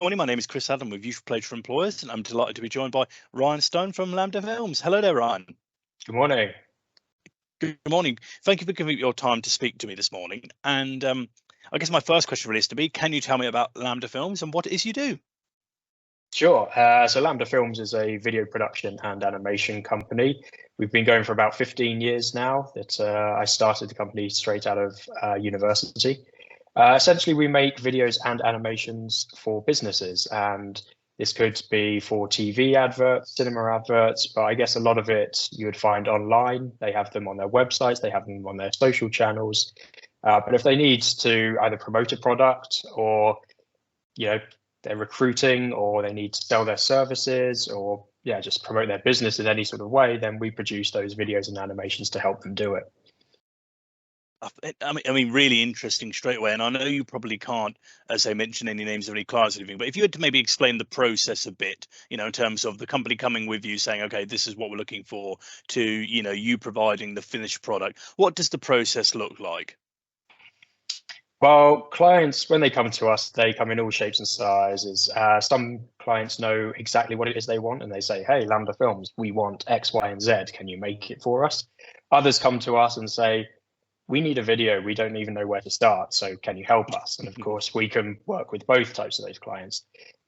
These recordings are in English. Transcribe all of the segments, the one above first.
Morning, my name is Chris Adam with Youth Play for Employers, and I'm delighted to be joined by Ryan Stone from Lambda Films. Hello there, Ryan. Good morning. Good morning. Thank you for giving your time to speak to me this morning. And I guess my first question really is to be, can you tell me about Lambda Films and what it is you do? Sure. So Lambda Films is a video production and animation company. We've been going for about 15 years now. I started the company straight out of university. Essentially, we make videos and animations for businesses, and this could be for TV adverts, cinema adverts, but I guess a lot of it you would find online. They have them on their websites, they have them on their social channels. But if they need to either promote a product or, they're recruiting, or they need to sell their services, or just promote their business in any sort of way, then we produce those videos and animations to help them do it. I mean, really interesting straight away. And I know you probably can't, as I mention, any names of any clients or anything, but if you had to maybe explain the process a bit, in terms of the company coming with you saying, okay, this is what we're looking for, to, you providing the finished product, what does the process look like? Well, clients, when they come to us, they come in all shapes and sizes. Some clients know exactly what it is they want, and they say, hey, Lambda Films, we want X, Y, and Z. Can you make it for us? Others come to us and say, we need a video. We don't even know where to start. So can you help us? And of course, we can work with both types of those clients.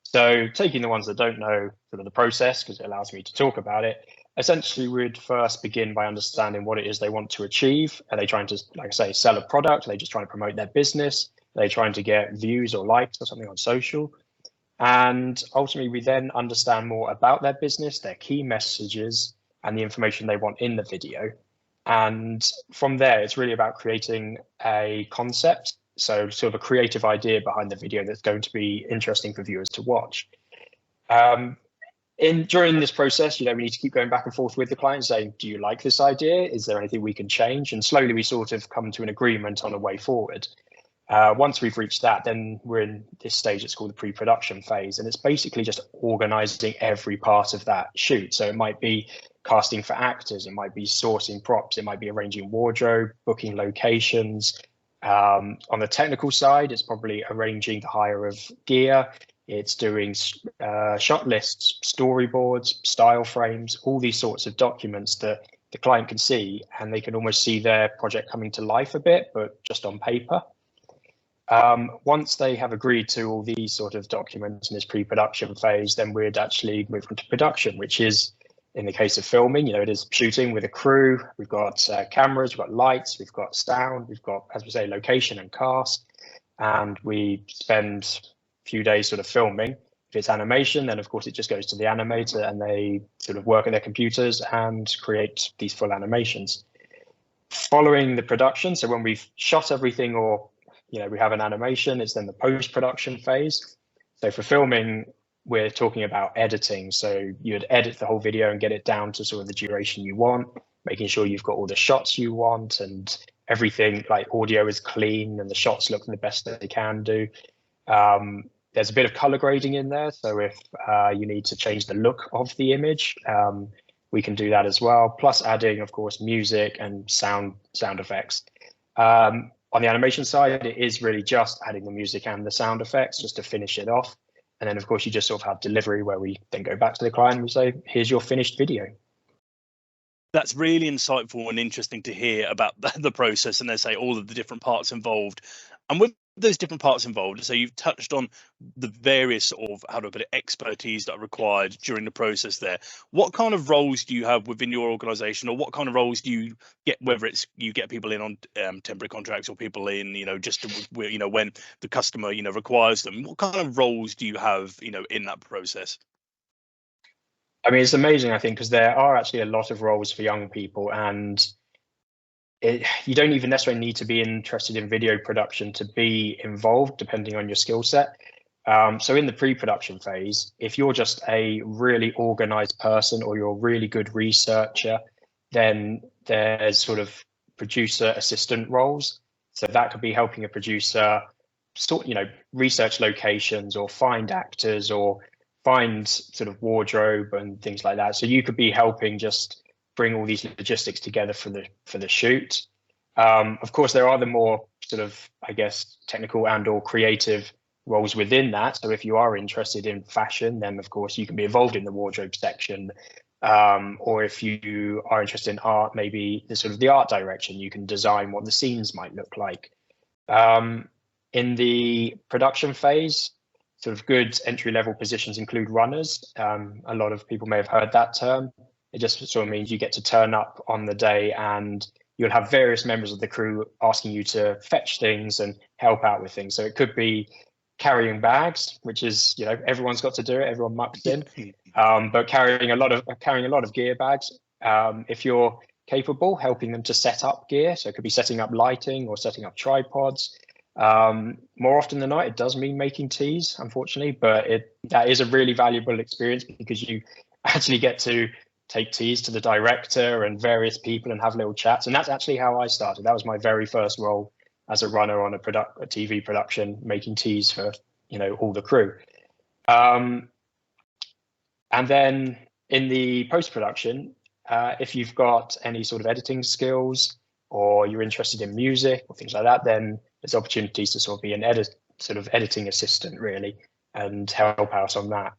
So taking the ones that don't know sort of the process, because it allows me to talk about it, essentially we'd first begin by understanding what it is they want to achieve. Are they trying to, like I say, sell a product? Are they just trying to promote their business? Are they trying to get views or likes or something on social? And ultimately, we then understand more about their business, their key messages, and the information they want in the video. And from there, it's really about creating a concept. So sort of a creative idea behind the video that's going to be interesting for viewers to watch. During this process, we need to keep going back and forth with the client saying, do you like this idea? Is there anything we can change? And slowly we sort of come to an agreement on a way forward. Once we've reached that, then we're in this stage, it's called the pre-production phase. And it's basically just organizing every part of that shoot. So it might be casting for actors, it might be sourcing props, it might be arranging wardrobe, booking locations. On the technical side, it's probably arranging the hire of gear. It's doing shot lists, storyboards, style frames, all these sorts of documents that the client can see, and they can almost see their project coming to life a bit, but just on paper. Once they have agreed to all these sort of documents in this pre-production phase, then we'd actually move on to production, which is, in the case of filming, it is shooting with a crew. We've got cameras, we've got lights, we've got sound, we've got, as we say, location and cast, and we spend a few days sort of filming. If it's animation, then of course it just goes to the animator and they sort of work at their computers and create these full animations. Following the production, so when we've shot everything, or we have an animation, it's then the post-production phase. So for filming, we're talking about editing. So you'd edit the whole video and get it down to sort of the duration you want, making sure you've got all the shots you want and everything, like audio is clean and the shots look the best that they can do. There's a bit of color grading in there. So if you need to change the look of the image, we can do that as well. Plus adding, of course, music and sound effects. On the animation side, it is really just adding the music and the sound effects just to finish it off. And then, of course, you just sort of have delivery where we then go back to the client and we say, here's your finished video. That's really insightful and interesting to hear about the process, and they say all of the different parts involved. And with those different parts involved, so you've touched on the various sort of, how to put it, expertise that are required during the process there. What kind of roles do you have within your organization, or what kind of roles do you get, whether it's you get people in on temporary contracts or people in, just to, when the customer, requires them? What kind of roles do you have, in that process? I mean, it's amazing, I think, because there are actually a lot of roles for young people, and you don't even necessarily need to be interested in video production to be involved, depending on your skill set. So in the pre-production phase, if you're just a really organized person or you're a really good researcher, then there's sort of producer assistant roles. So that could be helping a producer research locations or find actors or find sort of wardrobe and things like that. So you could be helping just bring all these logistics together for the shoot. Of course, there are the more sort of, I guess, technical and or creative roles within that. So if you are interested in fashion, then of course you can be involved in the wardrobe section. Or if you are interested in art, maybe the sort of the art direction, you can design what the scenes might look like. In the production phase, sort of good entry-level positions include runners. A lot of people may have heard that term. It just sort of means you get to turn up on the day and you'll have various members of the crew asking you to fetch things and help out with things. So it could be carrying bags, which is, you know, everyone's got to do it, everyone mucks in, but carrying a lot of gear bags. If you're capable, helping them to set up gear. So it could be setting up lighting or setting up tripods. More often than not, it does mean making teas, unfortunately, but that is a really valuable experience because you actually get to take teas to the director and various people and have little chats. And that's actually how I started. That was my very first role as a runner on a TV production, making teas for, you know, all the crew. And then in the post-production, if you've got any sort of editing skills or you're interested in music or things like that, then there's opportunities to sort of be an editing assistant, really, and help out on that.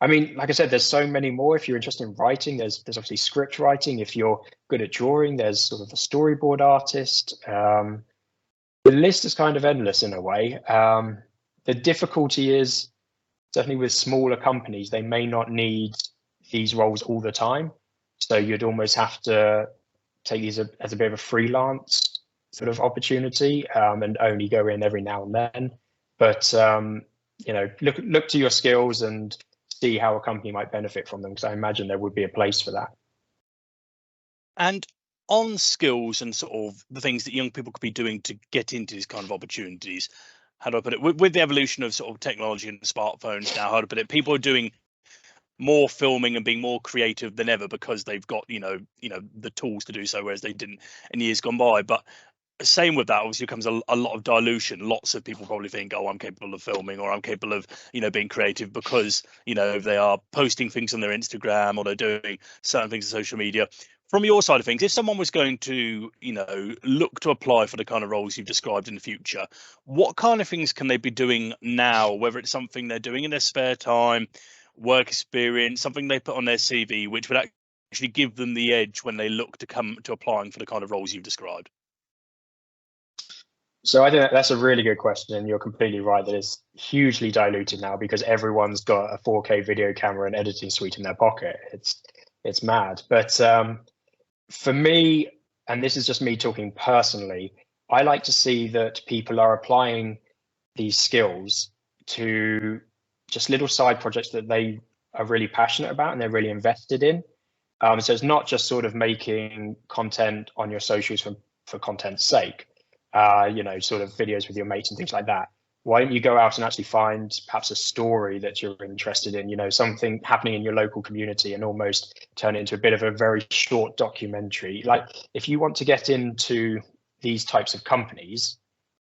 I mean, like I said, there's so many more. If you're interested in writing, there's obviously script writing. If you're good at drawing, there's sort of a storyboard artist. The list is kind of endless in a way. The difficulty is certainly with smaller companies, they may not need these roles all the time. So you'd almost have to take these as a bit of a freelance sort of opportunity and only go in every now and then. But, you know, look to your skills and see how a company might benefit from them, because I imagine there would be a place for that. And on skills and sort of the things that young people could be doing to get into these kind of opportunities, how do I put it? With the evolution of sort of technology and smartphones now, how to put it? People are doing more filming and being more creative than ever because they've got, you know, the tools to do so, whereas they didn't in years gone by. But same with that, obviously comes a lot of dilution. Lots of people probably think, oh, I'm capable of filming, or I'm capable of, you know, being creative because, you know, they are posting things on their Instagram or they're doing certain things on social media. From your side of things, if someone was going to, you know, look to apply for the kind of roles you've described in the future, what kind of things can they be doing now, whether it's something they're doing in their spare time, work experience, something they put on their CV, which would actually give them the edge when they look to come to applying for the kind of roles you've described? So I think that's a really good question, and you're completely right that it's hugely diluted now because everyone's got a 4K video camera and editing suite in their pocket. It's mad. But for me, and this is just me talking personally, I like to see that people are applying these skills to just little side projects that they are really passionate about and they're really invested in. So it's not just sort of making content on your socials for content's sake. You know, sort of videos with your mates and things like that. Why don't you go out and actually find perhaps a story that you're interested in, you know, something happening in your local community, and almost turn it into a bit of a very short documentary. Like, if you want to get into these types of companies,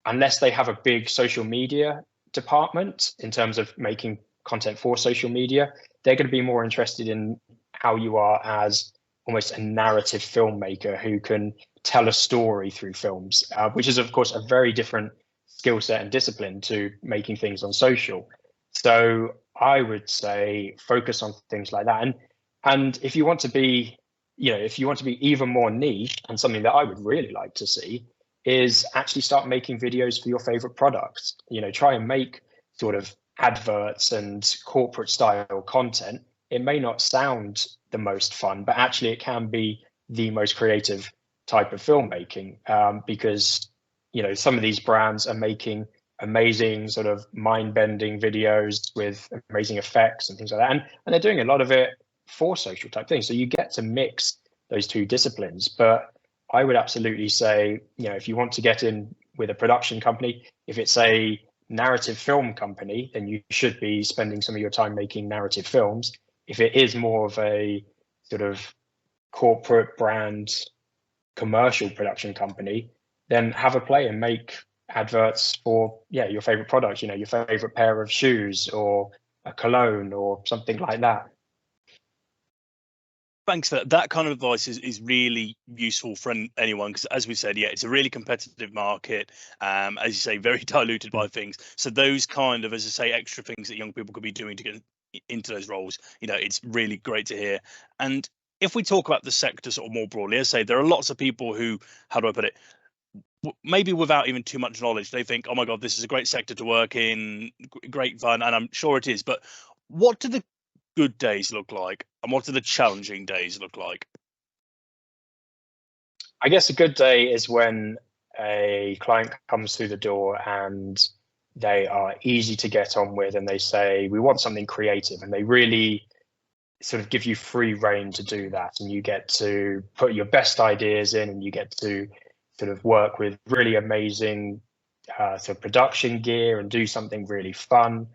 unless they have a big social media department in terms of making content for social media, they're going to be more interested in how you are as almost a narrative filmmaker who can tell a story through films, which is, of course, a very different skill set and discipline to making things on social. So I would say focus on things like that. And if you want to be, you know, if you want to be even more niche, and something that I would really like to see is actually start making videos for your favorite products. You know, try and make sort of adverts and corporate style content. It may not sound the most fun, but actually it can be the most creative type of filmmaking, because, you know, some of these brands are making amazing sort of mind-bending videos with amazing effects and things like that, and they're doing a lot of it for social type things. So you get to mix those two disciplines. But I would absolutely say, you know, if you want to get in with a production company, if it's a narrative film company, then you should be spending some of your time making narrative films. If it is more of a sort of corporate brand commercial production company, then have a play and make adverts for, yeah, your favorite products, you know, your favorite pair of shoes or a cologne or something like that. Thanks for that. That kind of advice is really useful for anyone, because as we said, yeah, it's a really competitive market. As you say, very diluted by things. So those kind of, as I say, extra things that young people could be doing to get into those roles, it's really great to hear. And if we talk about the sector sort of more broadly, as I say, there are lots of people who, how do I put it, maybe without even too much knowledge, they think, oh my God, this is a great sector to work in, great fun, and I'm sure it is. But what do the good days look like, and what do the challenging days look like? I guess a good day is when a client comes through the door and they are easy to get on with, and they say, we want something creative, and they really sort of give you free rein to do that, and you get to put your best ideas in, and you get to sort of work with really amazing sort of production gear and do something really fun.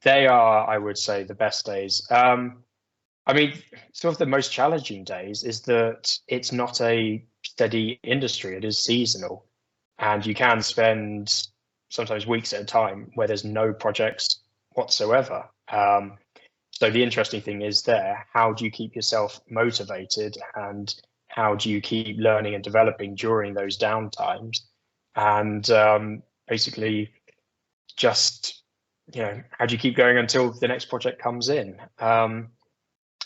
They are, I would say, the best days. I mean, sort of the most challenging days is that it's not a steady industry, it is seasonal. And you can spend sometimes weeks at a time where there's no projects whatsoever. So the interesting thing is there, how do you keep yourself motivated, and how do you keep learning and developing during those downtimes? And basically just, how do you keep going until the next project comes in?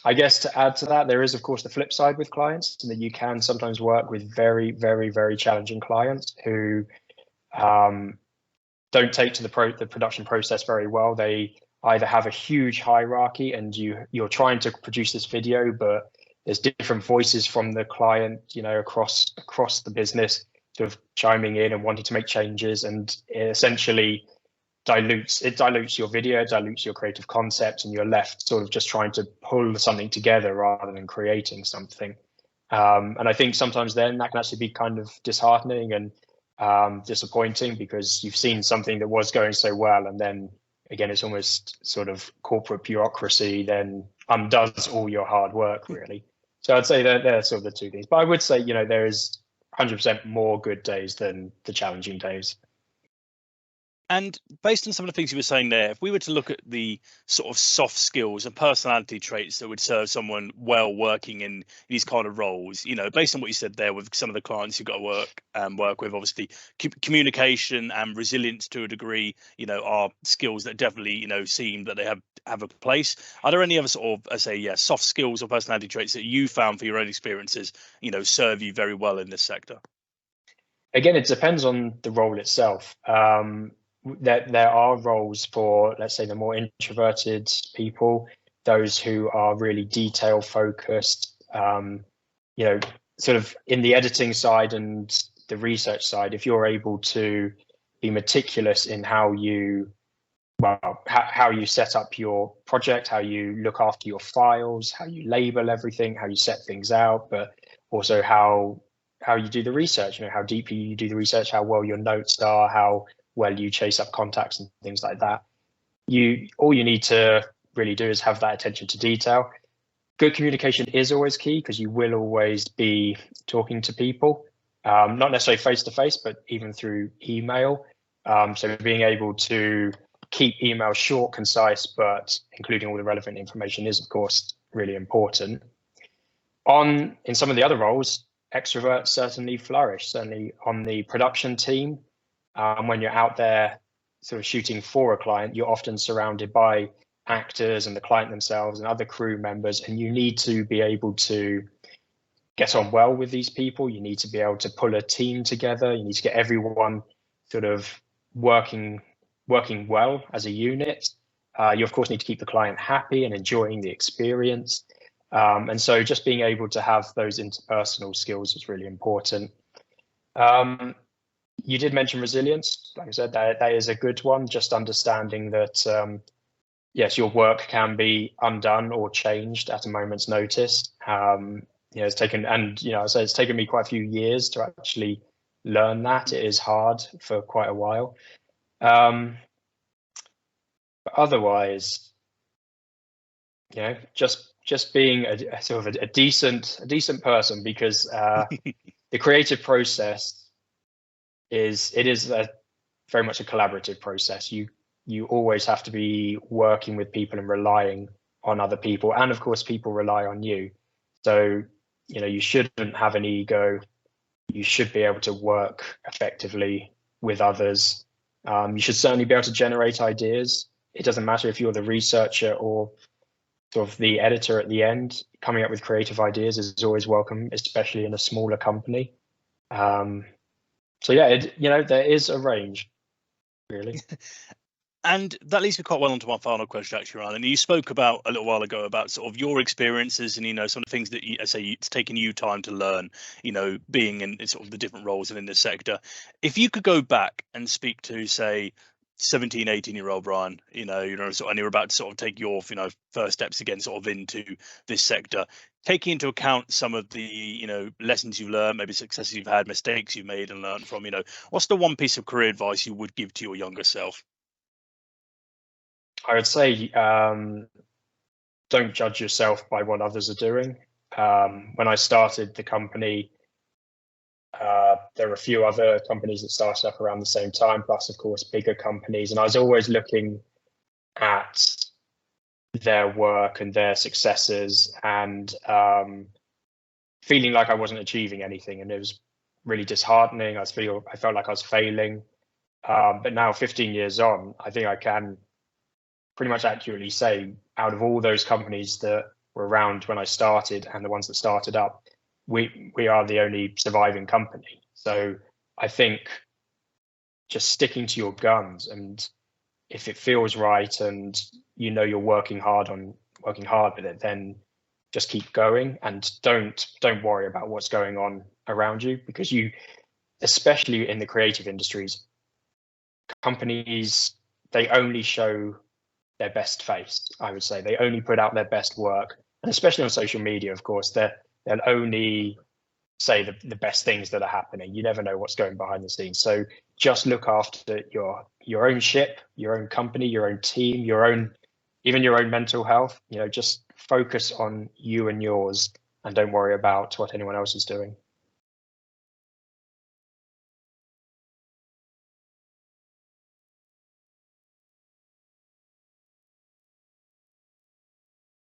I guess to add to that, there is, of course, the flip side with clients, and that you can sometimes work with very, very, very challenging clients who don't take to the production process very well. They either have a huge hierarchy, and you're trying to produce this video, but there's different voices from the client, across the business, sort of chiming in and wanting to make changes, and it essentially dilutes your video, it dilutes your creative concept, and you're left sort of just trying to pull something together rather than creating something. And I think sometimes then that can actually be kind of disheartening and disappointing, because you've seen something that was going so well, and then again, it's almost sort of corporate bureaucracy then undoes all your hard work, really. So I'd say they're sort of the two things. But I would say, there is 100% more good days than the challenging days. And based on some of the things you were saying there, if we were to look at the sort of soft skills and personality traits that would serve someone well working in these kind of roles, based on what you said there with some of the clients you've got to work with, obviously communication and resilience to a degree, are skills that definitely, seem that they have a place. Are there any other sort of, soft skills or personality traits that you found for your own experiences, serve you very well in this sector? Again, it depends on the role itself. There are roles for, let's say, the more introverted people, those who are really detail focused, sort of in the editing side and the research side. If you're able to be meticulous in how you set up your project, how you look after your files, how you label everything, how you set things out, but also how you do the research, how deeply you do the research, how well your notes are, how well you chase up contacts and things like that. All you need to really do is have that attention to detail. Good communication is always key, because you will always be talking to people, not necessarily face to face, but even through email. So being able to keep email short, concise, but including all the relevant information is, of course, really important. In some of the other roles, extroverts certainly flourish, certainly on the production team. When you're out there sort of shooting for a client, you're often surrounded by actors and the client themselves and other crew members, and you need to be able to get on well with these people. You need to be able to pull a team together. You need to get everyone sort of working well as a unit. You, of course, need to keep the client happy and enjoying the experience. And so just being able to have those interpersonal skills is really important. You did mention resilience. Like I said, that is a good one. Just understanding that, yes, your work can be undone or changed at a moment's notice. It's taken, it's taken me quite a few years to actually learn that. It is hard for quite a while. But otherwise, just being a sort of a decent person, because the creative process is very much a collaborative process. You always have to be working with people and relying on other people, and of course people rely on you. So you shouldn't have an ego. You should be able to work effectively with others. You should certainly be able to generate ideas. It doesn't matter if you're the researcher or sort of the editor at the end. Coming up with creative ideas is always welcome, especially in a smaller company. So yeah, there is a range, really. And that leads me quite well onto my final question, actually, Ryan. And you spoke about a little while ago about sort of your experiences and, some of the things that I say it's taken you time to learn, being in sort of the different roles and in this sector. If you could go back and speak to, say, 17, 18-year-old Brian, and you're about to sort of take your, first steps again, sort of into this sector, taking into account some of the, lessons you've learned, maybe successes you've had, mistakes you've made and learned from, what's the one piece of career advice you would give to your younger self? I would say don't judge yourself by what others are doing. When I started the company, there were a few other companies that started up around the same time, plus, of course, bigger companies. And I was always looking at their work and their successes and feeling like I wasn't achieving anything. And it was really disheartening. I felt like I was failing. But now, 15 years on, I think I can pretty much accurately say, out of all those companies that were around when I started and the ones that started up, we are the only surviving company. So I think just sticking to your guns, and if it feels right and you're working hard with it, then just keep going and don't worry about what's going on around you, because especially in the creative industries, companies, they only show their best face. I would say they only put out their best work, and especially on social media, of course, they'll only say the best things that are happening. You never know what's going behind the scenes. So just look after your own ship, your own company, your own team, even your own mental health. Just focus on you and yours, and don't worry about what anyone else is doing.